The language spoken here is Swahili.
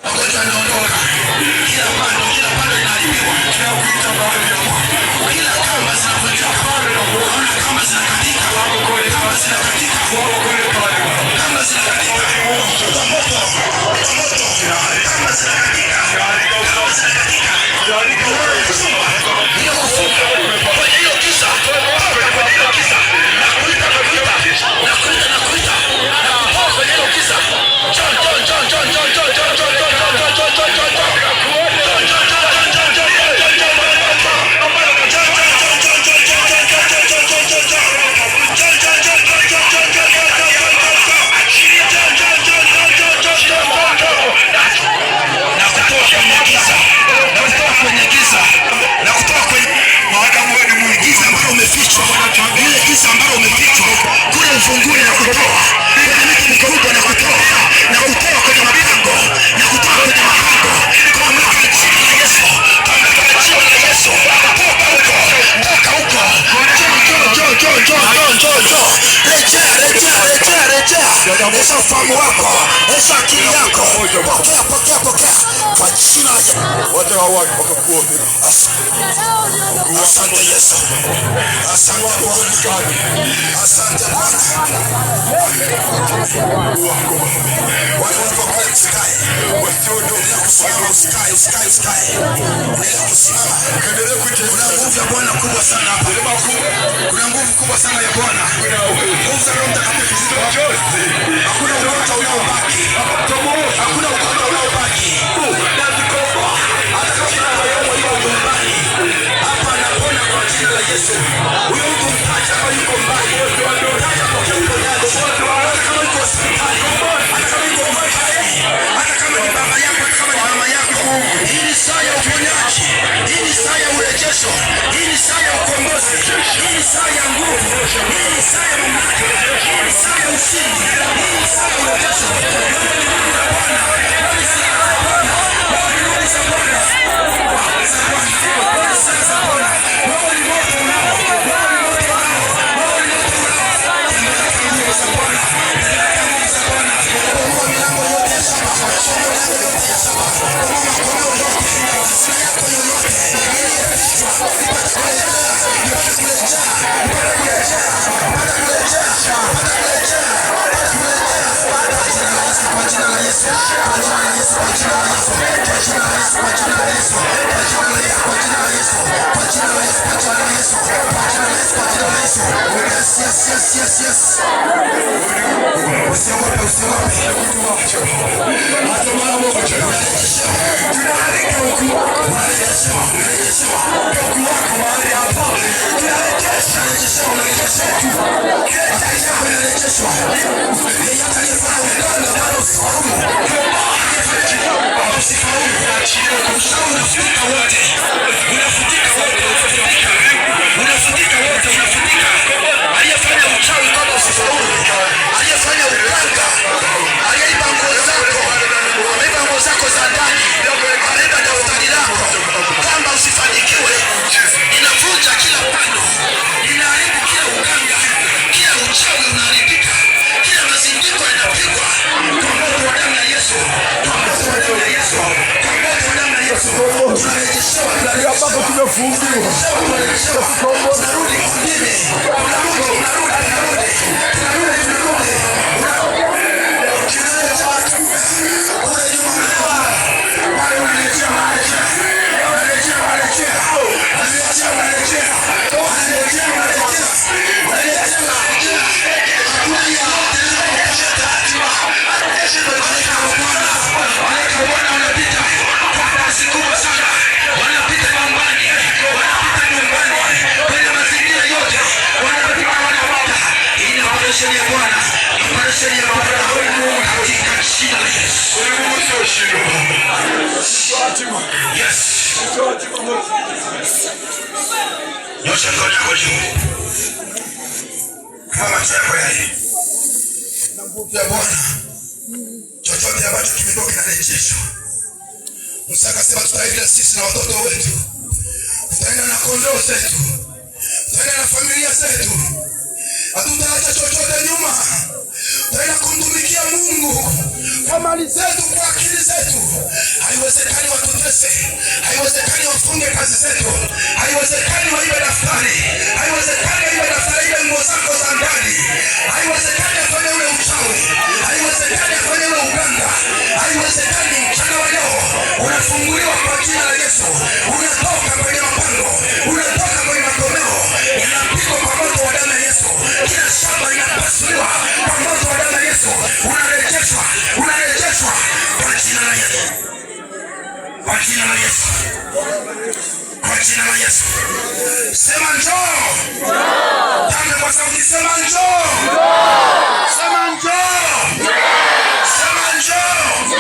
Magonjwa yanaondoka. Kila pando inaharibiwa. Kila kamba zinavunjika. Kamba zinakatika. Kamba zinakatika. Kamba zinakatika. Kamba zinakatika. Hiyo kufunga. Kwenye hiyo kisa. Kwenye hiyo kisa. Nakuita. Kwenye hiyo kisa. Funguni na kutoa kwenye miti mikubwa na kutoa kwenye mapango na kutoa kwenye mapango kwa mamlaka ya jina la Yesu, kwa mamlaka ya jina la Yesu. Toka huko, njoo. Rejea. Esa ufahamu wako, esa akili yako. Pokea. Kwa jina la Yesu. Wote wawaki wakakuombe. Asante Yesu. Asante Bwana. Asante Bwana. Bwana kubwa sana hapa. Kuna nguvu kubwa sana ya Bwana. Nguvu za Roho Mtakatifu. Hakuna ugonjwa unaobaki. Hakuna ugonjwa unaobaki. Hata kama wewe uko nyumbani, hapa napona kwa jina la Yesu. Huyo mtu mtaja kama yuko mbali. Mtaja kwa kiungo yako. Hata kama yuko hospitali. Hata kama yuko mbali. Hata kama ni baba yako, hata kama ni mama yako. Hii ni saa ya uponyaji. Hii ni saa ya urejesho. Hii ni saa ya ukombozi. Hii ni saa ya nguvu. Hii ni saa ya mamlaka. Hii ni saa ya ushindi. Hii ni saa ya urejesho. Yes. Aliyefanya uchawi kama usifaulu, aliyefanya upanga, aliyeiba nguo zako za ndani, aliyeiba daftari lako kwamba usifanikiwe, ninavunja kila pando, ninaharibu kila uganga, kila uchawi unaharibika, kila mazindiko yanapigwa kwa moto wa damu ya Yesu, kwa moto wa damu ya Yesu, kwa moto wa damu ya Yesu. Tunarejeshewa ambapo tumefungiwa, tunarudi kwingine. Nyosha mkono wako juu. Kama chako yai. Na nguvu ya Bwana. Chochote ambacho kimetoka kinarejeshwa. Musa akasema tutaenda sisi na watoto wetu. Tutaenda na kondoo zetu. Tutaenda na familia zetu. Hatutaacha chochote nyuma. Tutaenda kumtumikia Mungu kwa mali zetu, kwa akili zetu. haiwezekani watutese, haiwezekani wafunge kazi zetu, haiwezekani waibe daftari, haiwezekani waibe daftari ile nguo zako za ndani, haiwezekani afanye ule uchawi, haiwezekani afanye ule uganga, haiwezekani. Mchana wa leo unafunguliwa kwa jina la Yesu, unatoka kwenye mapango, unatoka kwenye magomeo, inapigwa kwa moto wa damu ya Yesu, kila shamba inapasuliwa kwa moto wa damu ya Yesu, unarejeshwa, unarejeshwa kwa jina la Yesu, kwa jina la Yesu, kwa jina la Yesu. Sema njoo, tamka kwa sauti, sema njoo, sema njoo, sema njoo.